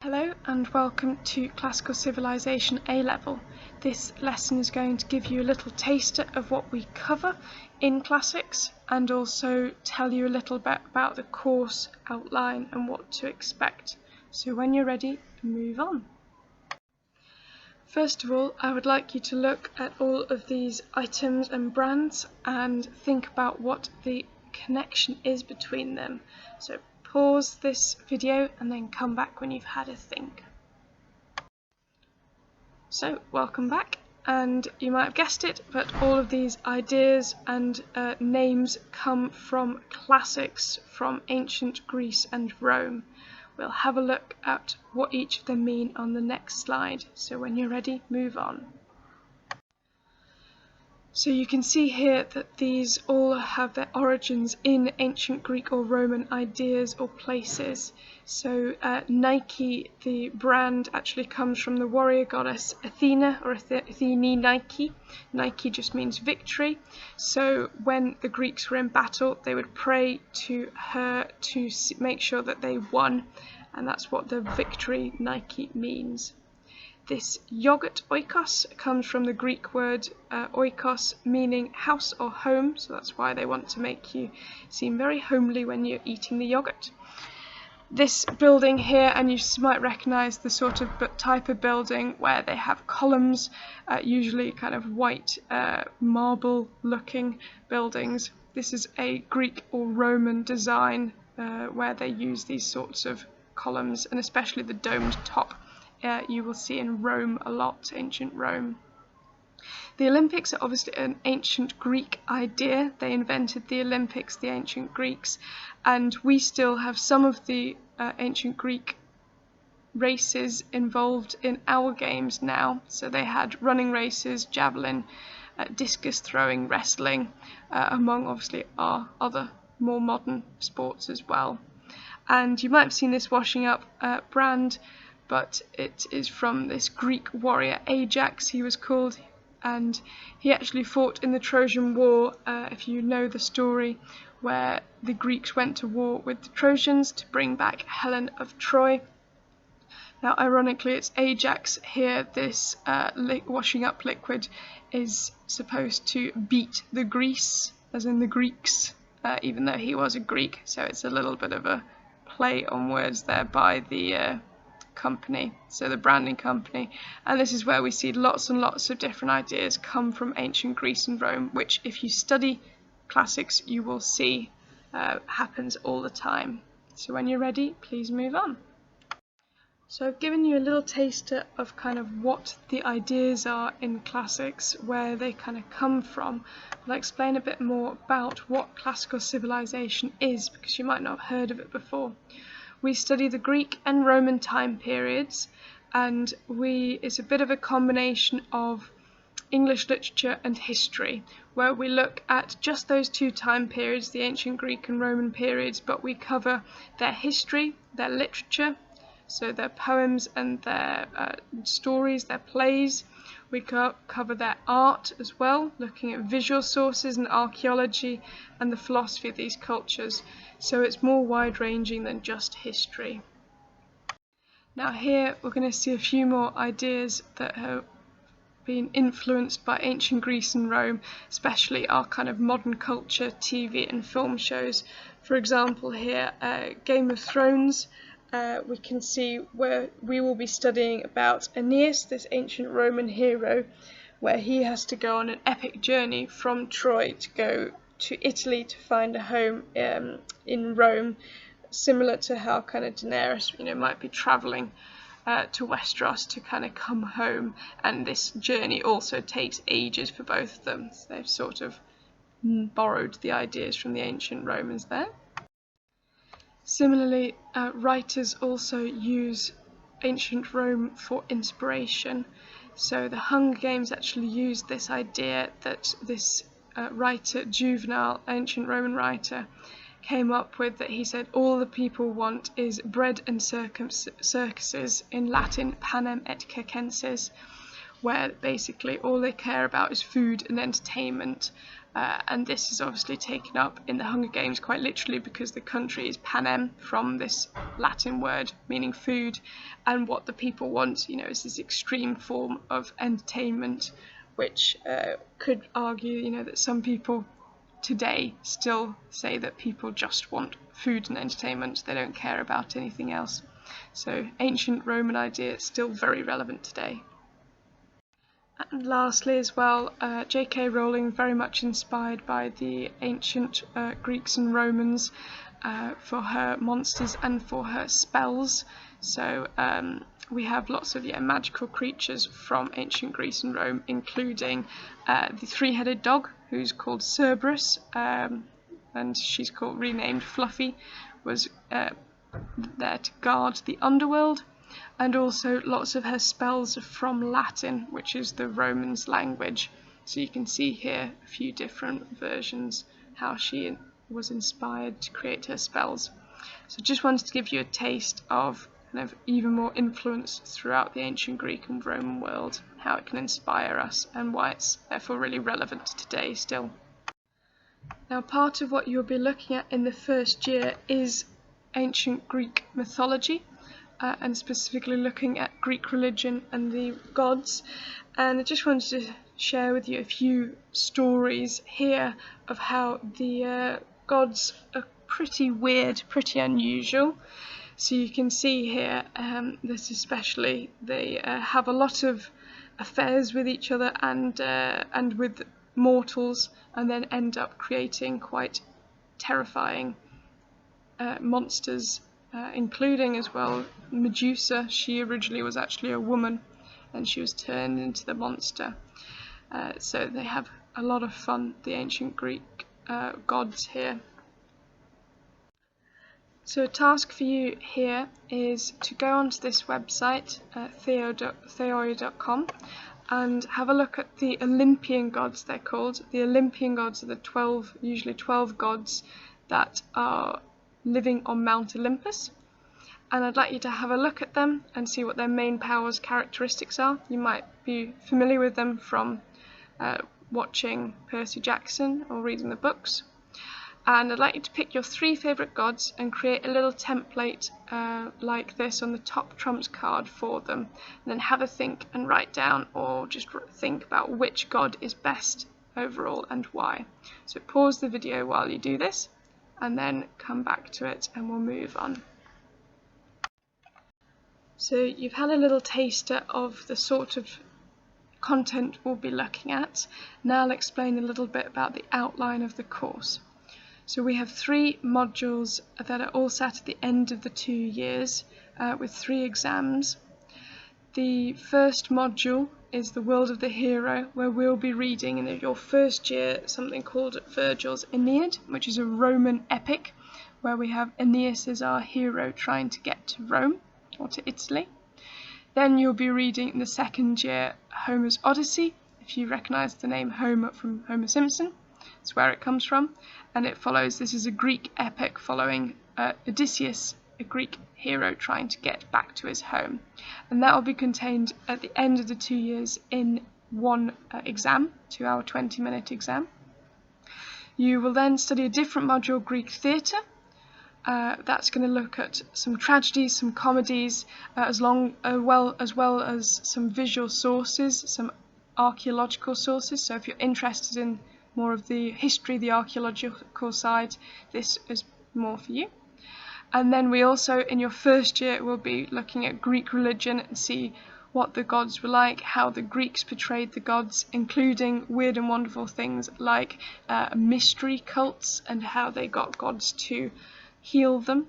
Hello and welcome to Classical Civilization A-Level. This lesson is going to give you a little taster of what we cover in classics and also tell you a little bit about the course outline and what to expect. So when you're ready, move on. First of all, I would like you to look at all of these items and brands and think about what the connection is between them. So pause this video and then come back when you've had a think. So welcome back, and you might have guessed it, but all of these ideas and names come from classics from ancient Greece and Rome. We'll have a look at what each of them mean on the next slide. So when you're ready, move on. So you can see here that these all have their origins in ancient Greek or Roman ideas or places. So Nike, the brand, actually comes from the warrior goddess Athena, or Athene Nike. Nike just means victory. So when the Greeks were in battle, they would pray to her to make sure that they won, and that's what the victory Nike means. This yogurt oikos comes from the Greek word oikos, meaning house or home, so that's why they want to make you seem very homely when you're eating the yogurt. This building here, and you might recognise the sort of type of building where they have columns, usually kind of white marble looking buildings. This is a Greek or Roman design where they use these sorts of columns, and especially the domed top. You will see in Rome a lot, ancient Rome. The Olympics are obviously an ancient Greek idea. They invented the Olympics, the ancient Greeks, and we still have some of the ancient Greek races involved in our games now. So they had running races, javelin, discus throwing, wrestling, among obviously our other more modern sports as well. And you might have seen this washing up brand, but it is from this Greek warrior Ajax, he was called, and he actually fought in the Trojan War, if you know the story, where the Greeks went to war with the Trojans to bring back Helen of Troy. Now ironically it's Ajax here, this washing up liquid is supposed to beat the Greece, as in the Greeks, even though he was a Greek, so it's a little bit of a play on words there by the company, so the branding company. And this is where we see lots and lots of different ideas come from ancient Greece and Rome, which if you study classics you will see happens all the time. So when you're ready, please move on. So I've given you a little taster of kind of what the ideas are in classics, where they kind of come from. I'll explain a bit more about what classical civilization is, because you might not have heard of it before. We study the Greek and Roman time periods, and it's a bit of a combination of English literature and history, where we look at just those two time periods, the ancient Greek and Roman periods, but we cover their history, their literature, so their poems and their stories, their plays. We cover their art as well, looking at visual sources and archaeology and the philosophy of these cultures. So it's more wide-ranging than just history. Now here we're going to see a few more ideas that have been influenced by ancient Greece and Rome, especially our kind of modern culture, TV and film shows. For example here, Game of Thrones. We can see where we will be studying about Aeneas, this ancient Roman hero, where he has to go on an epic journey from Troy to go to Italy to find a home in Rome, similar to how kind of Daenerys, might be travelling to Westeros to kind of come home, and this journey also takes ages for both of them. So they've sort of borrowed the ideas from the ancient Romans there. Similarly, writers also use ancient Rome for inspiration. So the Hunger Games actually used this idea that this writer, Juvenal, ancient Roman writer, came up with, that he said all the people want is bread and circuses, in Latin panem et circenses, where basically all they care about is food and entertainment. and this is obviously taken up in the Hunger Games quite literally, because the country is panem, from this Latin word meaning food, and what the people want, is this extreme form of entertainment, which could argue, that some people today still say that people just want food and entertainment, they don't care about anything else. So ancient Roman idea is still very relevant today. And lastly as well, J.K. Rowling very much inspired by the ancient Greeks and Romans for her monsters and for her spells. So we have lots of magical creatures from ancient Greece and Rome, including the three-headed dog, who's called Cerberus, and she's renamed Fluffy, was there to guard the underworld. And also lots of her spells are from Latin, which is the Romans' language. So you can see here a few different versions, how she was inspired to create her spells. So just wanted to give you a taste of kind of even more influence throughout the ancient Greek and Roman world, how it can inspire us and why it's therefore really relevant today still. Now, part of what you'll be looking at in the first year is ancient Greek mythology. And specifically looking at Greek religion and the gods. And I just wanted to share with you a few stories here of how the gods are pretty weird, pretty unusual. So you can see here that especially they have a lot of affairs with each other and with mortals, and then end up creating quite terrifying monsters. Including as well Medusa. She originally was actually a woman and she was turned into the monster. So they have a lot of fun, the ancient Greek gods here. So a task for you here is to go onto this website, theoi.com, and have a look at the Olympian gods, they're called. The Olympian gods are the usually 12 gods that are living on Mount Olympus, and I'd like you to have a look at them and see what their main powers characteristics are. You might be familiar with them from watching Percy Jackson or reading the books. And I'd like you to pick your 3 favourite gods and create a little template like this on the top trumps card for them, and then have a think and write down, or just think about which god is best overall and why. So pause the video while you do this, and then come back to it and we'll move on. So you've had a little taster of the sort of content we'll be looking at. Now I'll explain a little bit about the outline of the course. So we have 3 modules that are all sat at the end of the 2 years with 3 exams. The first module is the World of the Hero, where we'll be reading in your first year something called Virgil's Aeneid, which is a Roman epic, where we have Aeneas as our hero trying to get to Rome, or to Italy. Then you'll be reading in the second year Homer's Odyssey, if you recognise the name Homer from Homer Simpson. It's where it comes from, and it follows, this is a Greek epic following Odysseus, a Greek hero trying to get back to his home, and that will be contained at the end of the 2 years in one exam, 2-hour 20-minute exam. You will then study a different module, Greek theatre. That's going to look at some tragedies, some comedies, as well as some visual sources, some archaeological sources. So if you're interested in more of the history, the archaeological side, this is more for you. And then we also, in your first year, will be looking at Greek religion and see what the gods were like, how the Greeks portrayed the gods, including weird and wonderful things like mystery cults and how they got gods to heal them.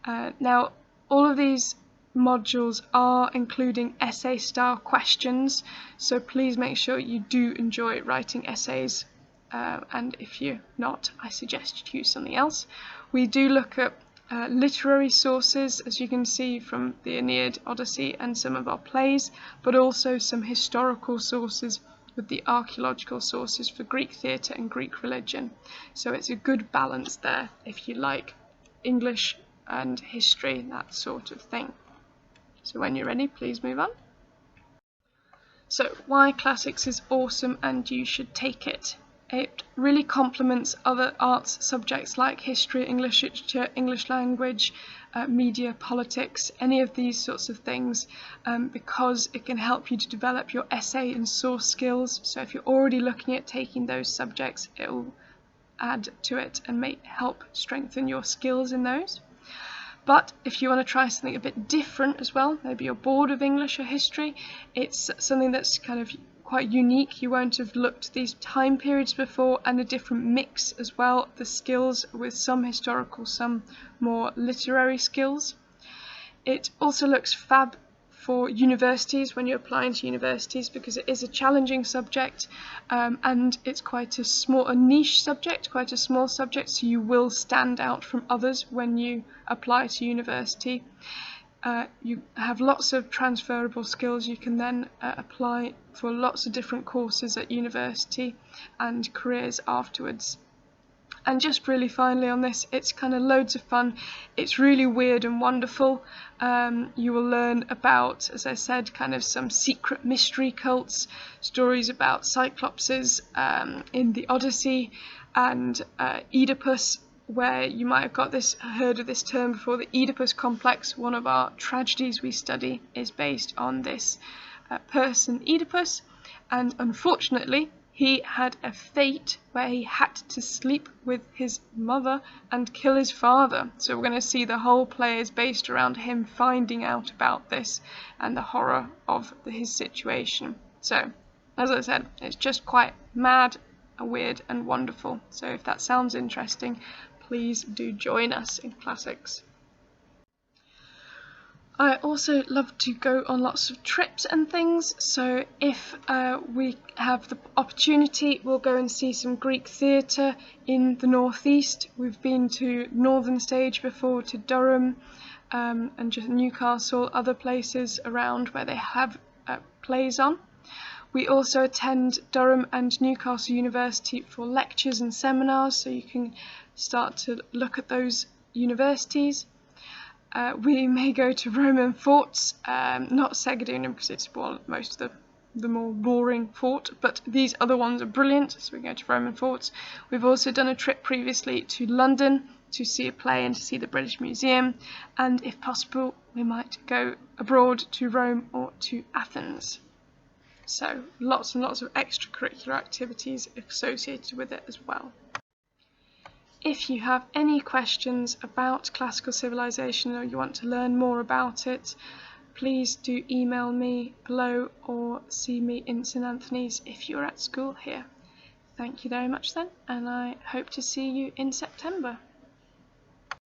Now, all of these modules are including essay-style questions, so please make sure you do enjoy writing essays, and if you're not, I suggest you choose something else. We do look at literary sources, as you can see from the Aeneid, Odyssey, and some of our plays, but also some historical sources with the archaeological sources for Greek theatre and Greek religion. So it's a good balance there if you like English and history, that sort of thing. So when you're ready, please move on. So why classics is awesome and you should take it. It really complements other arts subjects like history, English literature, English language, media, politics, any of these sorts of things, because it can help you to develop your essay and source skills. So if you're already looking at taking those subjects, it will add to it and help strengthen your skills in those. But if you want to try something a bit different as well, maybe you're bored of English or history, it's something that's kind of quite unique. You won't have looked at these time periods before, and a different mix as well, the skills with some historical, some more literary skills. It also looks fab for universities when you're applying to universities, because it is a challenging subject, and it's quite a niche subject, quite a small subject, so you will stand out from others when you apply to university. You have lots of transferable skills. You can then apply for lots of different courses at university and careers afterwards. And just really finally on this, it's kind of loads of fun. It's really weird and wonderful. You will learn about, as I said, kind of some secret mystery cults, stories about Cyclopses in the Odyssey, and Oedipus, where you might have heard of this term before. The Oedipus complex, one of our tragedies we study, is based on this person Oedipus, and unfortunately he had a fate where he had to sleep with his mother and kill his father. So we're going to see the whole play is based around him finding out about this and the horror of his situation. So, as I said, it's just quite mad, weird and wonderful. So if that sounds interesting, please do join us in classics. I also love to go on lots of trips and things, so if we have the opportunity, we'll go and see some Greek theatre in the northeast. We've been to Northern Stage before, to Durham, and just Newcastle, other places around where they have plays on. We also attend Durham and Newcastle University for lectures and seminars, so you can start to look at those universities. We may go to Roman forts, not Segedunum because it's most of the more boring fort, but these other ones are brilliant, so we go to Roman forts. We've also done a trip previously to London to see a play and to see the British Museum, and if possible we might go abroad to Rome or to Athens. So lots and lots of extracurricular activities associated with it as well. If you have any questions about classical civilization or you want to learn more about it, please do email me below or see me in St Anthony's if you're at school here. Thank you very much then, and I hope to see you in September.